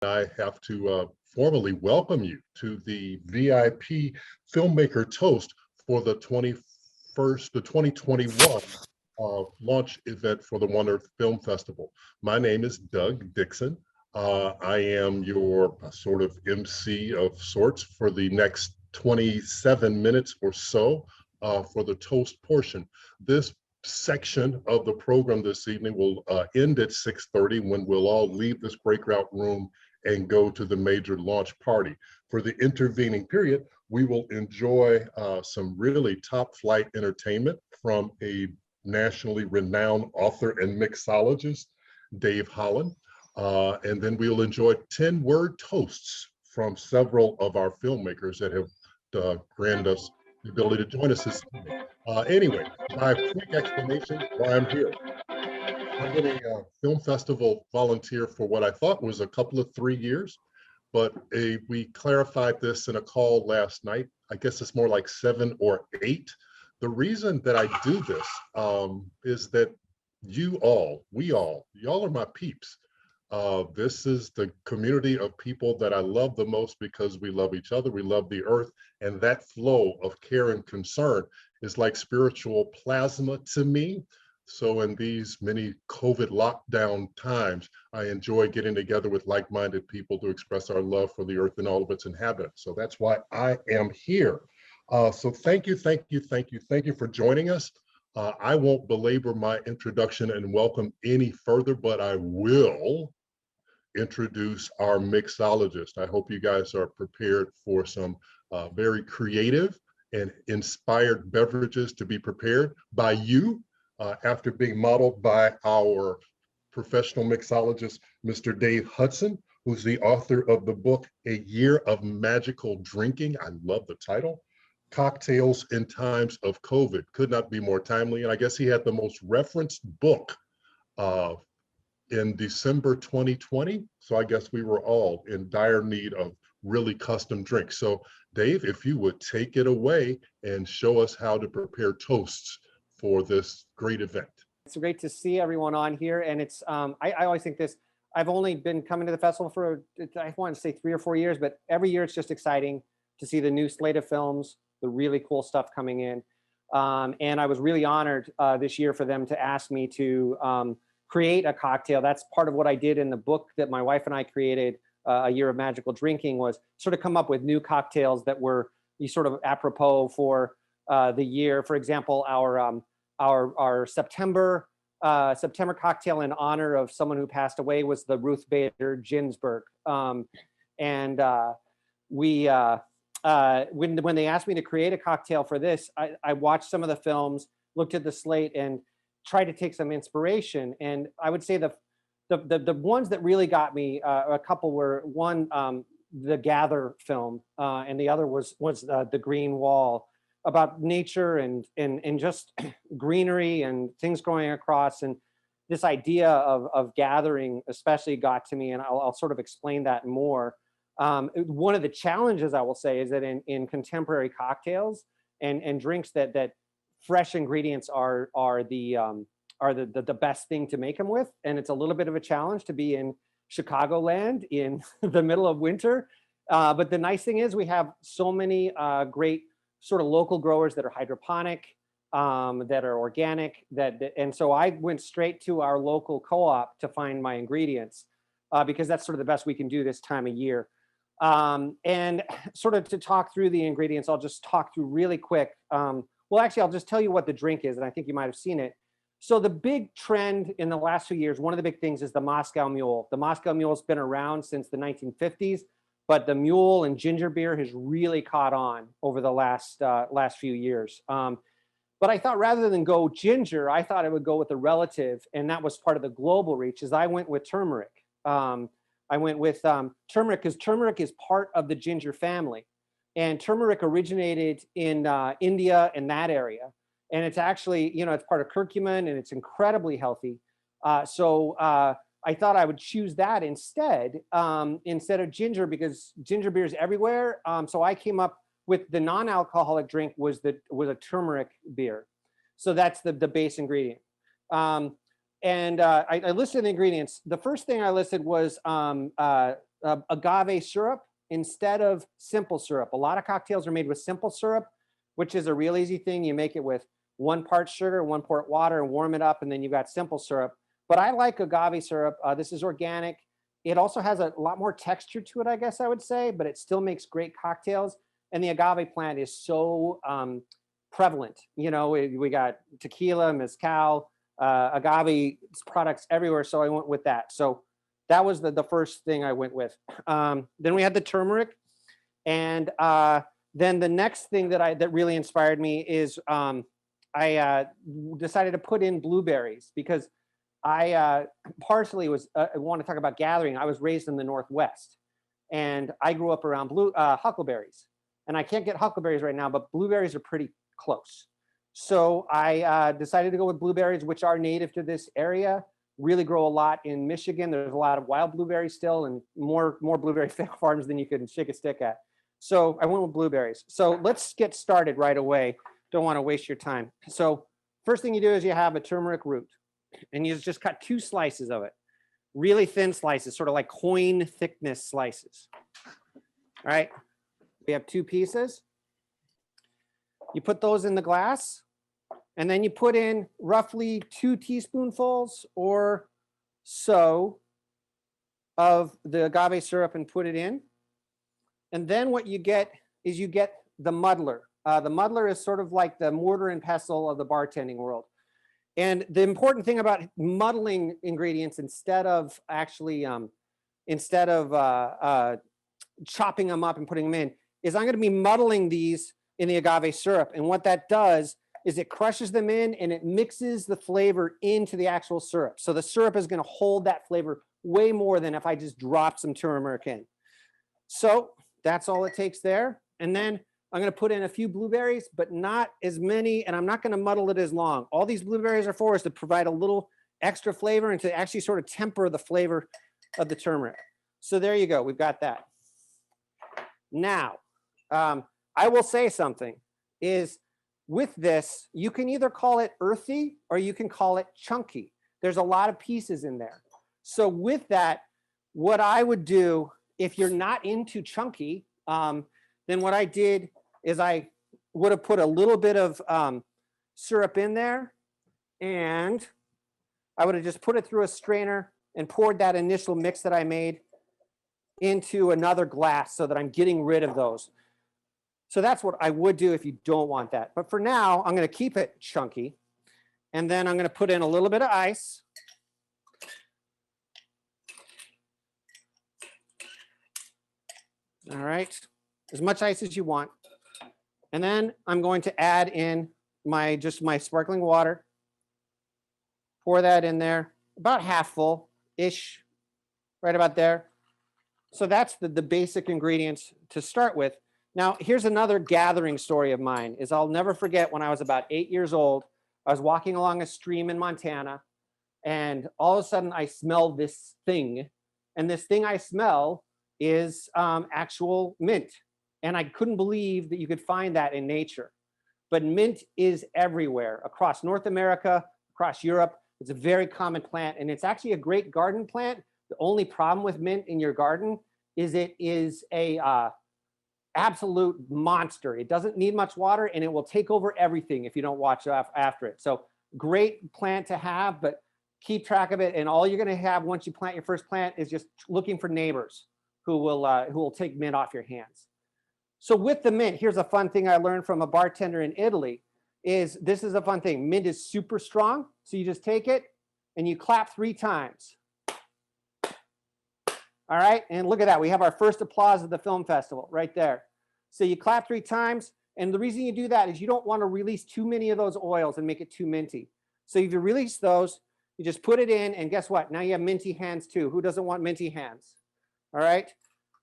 I have to formally welcome you to the VIP Filmmaker Toast for the 2021 launch event for the One Earth Film Festival. My name is Doug Dixon. I am your sort of MC of sorts for the next 27 minutes or so for the toast portion. This section of the program this evening will end at 6:30 when we'll all leave this breakout room and go to the major launch party. For the intervening period, we will enjoy some really top flight entertainment from a nationally renowned author and mixologist, Dave Hudson. And then we'll enjoy 10-word toasts from several of our filmmakers that have granted us the ability to join us this evening. Anyway, my quick explanation why I'm here. I've been a film festival volunteer for what I thought was a couple of 3 years, but we clarified this in a call last night. I guess it's more like 7 or 8. The reason that I do this is that y'all are my peeps. This is the community of people that I love the most because we love each other, we love the earth, and that flow of care and concern is like spiritual plasma to me. So in these many COVID lockdown times, I enjoy getting together with like-minded people to express our love for the earth and all of its inhabitants. So that's why I am here. So thank you for joining us. I won't belabor my introduction and welcome any further, but I will introduce our mixologist. I hope you guys are prepared for some very creative and inspired beverages to be prepared by you. After being modeled by our professional mixologist, Mr. Dave Hudson, who's the author of the book, A Year of Magical Drinking. I love the title. Cocktails in Times of COVID. Could not be more timely. And I guess he had the most referenced book in December 2020. So I guess we were all in dire need of really custom drinks. So Dave, if you would take it away and show us how to prepare toasts for this great event. It's great to see everyone on here. And it's, I always think this, I've only been coming to the festival for, I want to say 3 or 4 years, but every year it's just exciting to see the new slate of films, the really cool stuff coming in. And I was really honored this year for them to ask me to create a cocktail. That's part of what I did in the book that my wife and I created, A Year of Magical Drinking, was sort of come up with new cocktails that were sort of apropos for the year. For example, our September cocktail in honor of someone who passed away was the Ruth Bader Ginsburg. When they asked me to create a cocktail for this, I watched some of the films, looked at the slate, and tried to take some inspiration. And I would say the ones that really got me, a couple were, one, the Gather film, and the other was The Green Wall, about nature and just greenery and things growing across. And this idea of gathering especially got to me, and I'll sort of explain that more. One of the challenges I will say is that in contemporary cocktails and drinks, that fresh ingredients are the best thing to make them with. And it's a little bit of a challenge to be in Chicagoland in the middle of winter. But the nice thing is we have so many great sort of local growers that are hydroponic, that are organic, and so I went straight to our local co-op to find my ingredients because that's sort of the best we can do this time of year. And sort of to talk through the ingredients, I'll just talk through really quick. Well, actually, I'll just tell you what the drink is, and I think you might have seen it. So the big trend in the last few years, one of the big things is the Moscow Mule. The Moscow Mule has been around since the 1950s. But the mule and ginger beer has really caught on over the last few years. But I thought rather than go ginger, I thought I would go with a relative, and that was part of the global reach. Is I went with turmeric. I went with turmeric because turmeric is part of the ginger family, and turmeric originated in India and that area, and it's actually, it's part of curcumin, and it's incredibly healthy. So I thought I would choose that instead of ginger, because ginger beer is everywhere. So I came up with the non-alcoholic drink was a turmeric beer. So that's the base ingredient. I listed the ingredients. The first thing I listed was agave syrup instead of simple syrup. A lot of cocktails are made with simple syrup, which is a real easy thing. You make it with 1 part sugar, 1 part water, and warm it up, and then you've got simple syrup. But I like agave syrup. This is organic. It also has a lot more texture to it, I guess I would say, but it still makes great cocktails. And the agave plant is so prevalent. You know, we got tequila, mezcal, agave products everywhere. So I went with that. So that was the first thing I went with. Then we had the turmeric. And then the next thing that really inspired me is I decided to put in blueberries because I partially I want to talk about gathering. I was raised in the Northwest and I grew up around huckleberries, and I can't get huckleberries right now, but blueberries are pretty close. So I decided to go with blueberries, which are native to this area, really grow a lot in Michigan. There's a lot of wild blueberries still, and more blueberry farms than you can shake a stick at. So I went with blueberries. So let's get started right away. Don't want to waste your time. So first thing you do is you have a turmeric root, and you just cut 2 slices of it, really thin slices, sort of like coin thickness slices. All right, we have 2 pieces. You put those in the glass, and then you put in roughly 2 teaspoonfuls or so of the agave syrup and put it in. And then what you get is you get the muddler. The muddler is sort of like the mortar and pestle of the bartending world. And the important thing about muddling ingredients instead of actually chopping them up and putting them in is I'm going to be muddling these in the agave syrup. And what that does is it crushes them in and it mixes the flavor into the actual syrup. So the syrup is going to hold that flavor way more than if I just dropped some turmeric in. So that's all it takes there. And then I'm going to put in a few blueberries, but not as many, and I'm not going to muddle it as long. All these blueberries are for is to provide a little extra flavor and to actually sort of temper the flavor of the turmeric. So there you go. We've got that. Now, I will say something is with this, you can either call it earthy or you can call it chunky. There's a lot of pieces in there. So with that, what I would do if you're not into chunky, then what I did is I would have put a little bit of syrup in there, and I would have just put it through a strainer and poured that initial mix that I made into another glass so that I'm getting rid of those. So that's what I would do if you don't want that. But for now, I'm going to keep it chunky, and then I'm going to put in a little bit of ice. All right, as much ice as you want. And then I'm going to add in my sparkling water. Pour that in there, about half full-ish, right about there. So that's the basic ingredients to start with. Now, here's another gathering story of mine, is I'll never forget when I was about 8 years old, I was walking along a stream in Montana, and all of a sudden I smelled this thing. And this thing I smell is actual mint. And I couldn't believe that you could find that in nature. But mint is everywhere, across North America, across Europe. It's a very common plant, and it's actually a great garden plant. The only problem with mint in your garden is it is a absolute monster. It doesn't need much water, and it will take over everything if you don't watch after it. So great plant to have, but keep track of it. And all you're going to have once you plant your first plant is just looking for neighbors who will take mint off your hands. So with the mint, here's a fun thing I learned from a bartender in Italy. This is a fun thing. Mint is super strong, so you just take it and you clap 3 times. All right, and look at that. We have our first applause of the film festival right there. So you clap 3 times, and the reason you do that is you don't want to release too many of those oils and make it too minty. So if you release those, you just put it in, and guess what? Now you have minty hands too. Who doesn't want minty hands? All right,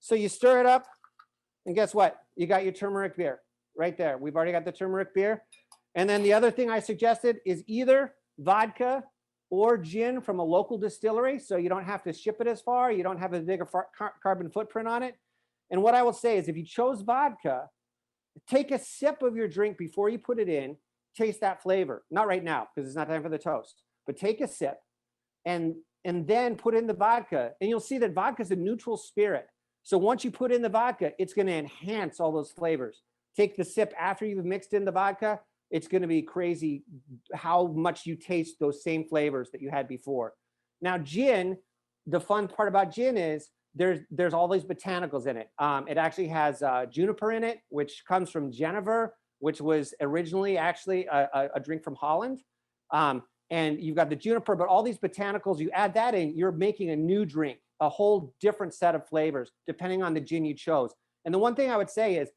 so you stir it up, and guess what? You got your turmeric beer right there. We've already got the turmeric beer. And then the other thing I suggested is either vodka or gin from a local distillery, so you don't have to ship it as far. You don't have a bigger carbon footprint on it. And what I will say is if you chose vodka, take a sip of your drink before you put it in, taste that flavor. Not right now, because it's not time for the toast, but take a sip and then put in the vodka. And you'll see that vodka is a neutral spirit. So once you put in the vodka, it's going to enhance all those flavors. Take the sip after you've mixed in the vodka. It's going to be crazy how much you taste those same flavors that you had before. Now, gin, the fun part about gin is there's all these botanicals in it. It actually has juniper in it, which comes from Genever, which was originally actually a drink from Holland. And you've got the juniper, but all these botanicals, you add that in, you're making a new drink, a whole different set of flavors, depending on the gin you chose. And the one thing I would say is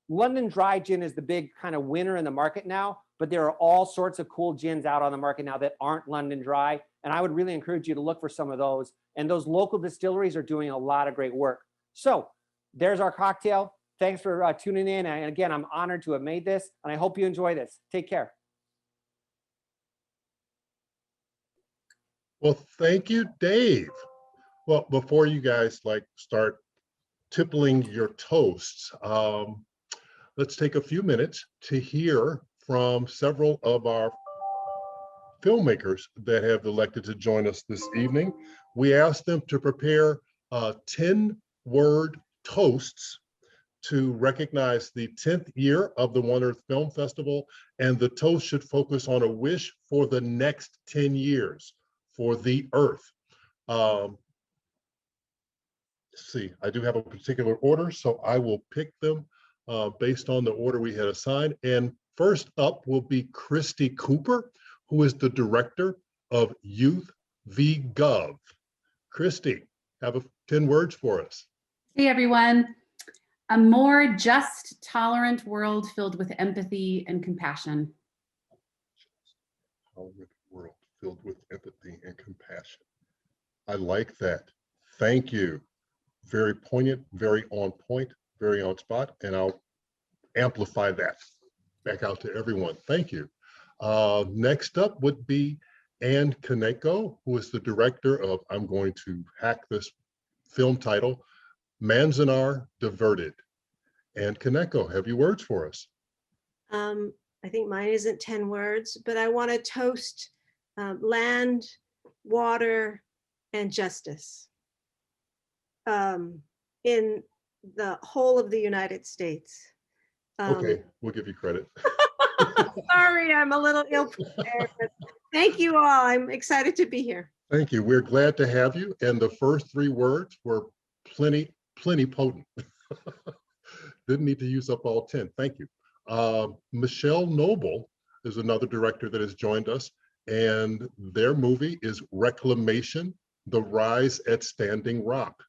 London Dry Gin is the big kind of winner in the market now, but there are all sorts of cool gins out on the market now that aren't London Dry. And I would really encourage you to look for some of those. And those local distilleries are doing a lot of great work. So there's our cocktail. Thanks for tuning in. And again, I'm honored to have made this, and I hope you enjoy this. Take care. Well, thank you, Dave. Well, before you guys start tippling your toasts, let's take a few minutes to hear from several of our filmmakers that have elected to join us this evening. We asked them to prepare 10-word toasts to recognize the 10th year of the One Earth Film Festival, and the toast should focus on a wish for the next 10 years for the Earth. Let's see, I do have a particular order, so I will pick them based on the order we had assigned. And first up will be Christy Cooper, who is the director of Youth v. Gov. Christy, have 10 words for us. Hey everyone. A more just, tolerant world filled with empathy and compassion. Tolerant world filled with empathy and compassion. I like that. Thank you. Very poignant, very on point, very on spot, and I'll amplify that back out to everyone. Thank you. Next up would be Ann Kaneko, who is the director of, I'm going to hack this film title, Manzanar Diverted. Ann Kaneko, have you words for us? I think mine isn't 10 words, but I want to toast land, water, and justice in the whole of the United States. Okay, we'll give you credit. Sorry, I'm a little ill prepared, but thank you all. I'm excited to be here. Thank you. We're glad to have you. And the first 3 words were plenty potent. Didn't need to use up all 10. Thank you. Michelle Noble is another director that has joined us, and their movie is Reclamation, The Rise at Standing Rock.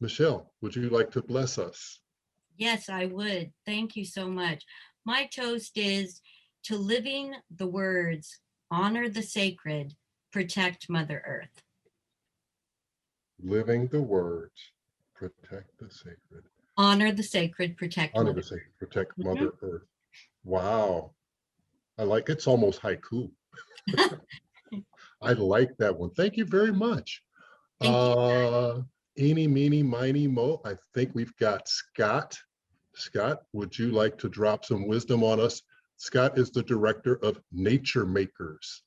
Michelle, would you like to bless us? Yes, I would. Thank you so much. My toast is to living the words, honor the sacred, protect Mother Earth. Living the words, protect the sacred. Honor the sacred, protect Honor Mother the sacred, protect Mother Earth. Wow. I like, it's almost haiku. I like that one. Thank you very much. Thank you. Eeny, meeny, miny, mo. I think we've got Scott. Scott, would you like to drop some wisdom on us? Scott is the director of Nature Makers.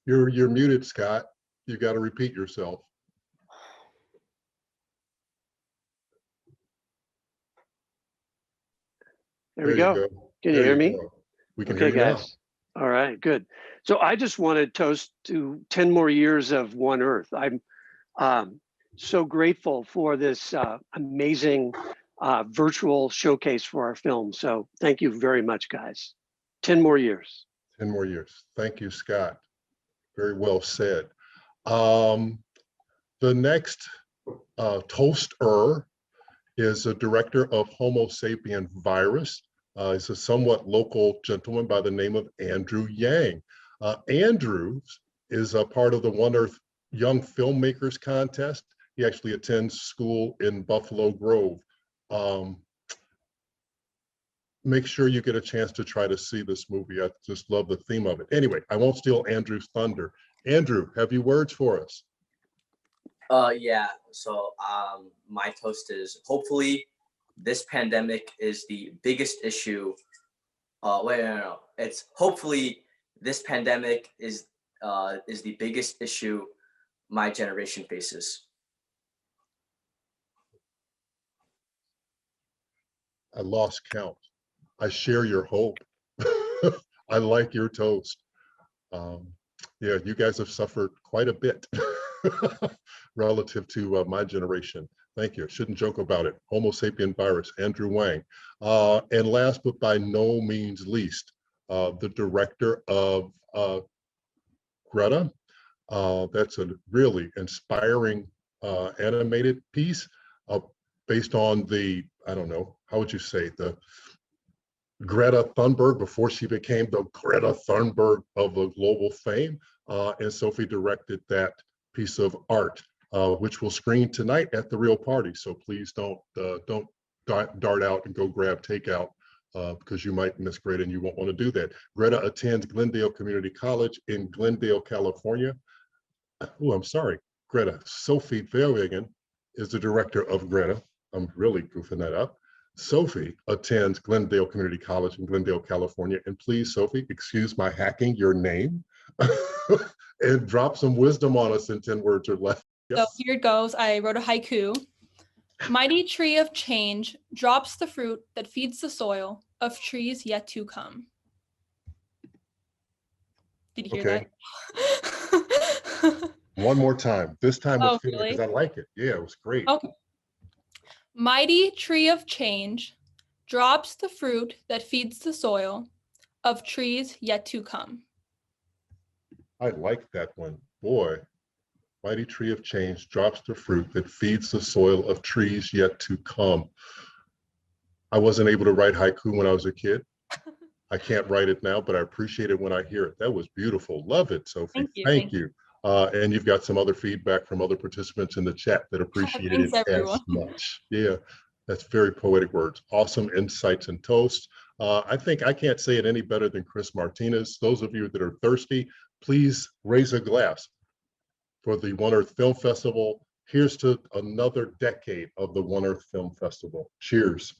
You're muted, Scott. You got to repeat yourself. There we go. Can you hear me? We can hear you guys. Now. All right, good. So I just want to toast to 10 more years of One Earth. I'm so grateful for this amazing virtual showcase for our film. So thank you very much, guys. 10 more years. 10 more years. Thank you, Scott. Very well said. The next toaster is a director of Homo sapien Virus. He's a somewhat local gentleman by the name of Andrew Yang. Andrew is a part of the One Earth Young Filmmakers Contest. He actually attends school in Buffalo Grove. Make sure you get a chance to try to see this movie. I just love the theme of it. Anyway, I won't steal Andrew's thunder. Andrew, have you words for us? Yeah, so my toast is hopefully this pandemic is the biggest issue. No. It's hopefully this pandemic is the biggest issue my generation faces. I lost count. I share your hope. I like your toast. Yeah, you guys have suffered quite a bit relative to my generation. Thank you. Shouldn't joke about it. Homo sapien virus, Andrew Wang. And last but by no means least, the director of Greta. That's a really inspiring animated piece based on the, I don't know, how would you say, the Greta Thunberg before she became the Greta Thunberg of a global fame. And Sophie directed that piece of art, which will screen tonight at the real party. So please don't dart out and go grab takeout because you might miss Greta and you won't want to do that. Greta attends Glendale Community College in Glendale, California. Oh, I'm sorry, Greta. Sophie Verwegen is the director of Greta. I'm really goofing that up. Sophie attends Glendale Community College in Glendale, California. And please, Sophie, excuse my hacking your name and drop some wisdom on us in 10 words or less. Yes. So here it goes. I wrote a haiku. Mighty tree of change drops the fruit that feeds the soil of trees yet to come. Did you hear that? One more time. This time with feeling, really? because I like it. Yeah, it was great. Okay. Mighty tree of change drops the fruit that feeds the soil of trees yet to come. I like that one. Boy, mighty tree of change drops the fruit that feeds the soil of trees yet to come. I wasn't able to write haiku when I was a kid. I can't write it now, but I appreciate it when I hear it. That was beautiful. Love it, Sophie. Thank you. And you've got some other feedback from other participants in the chat that appreciated it as much. Yeah, that's very poetic words. Awesome insights and toast. I think I can't say it any better than Chris Martinez. Those of you that are thirsty, please raise a glass for the One Earth Film Festival. Here's to another decade of the One Earth Film Festival. Cheers.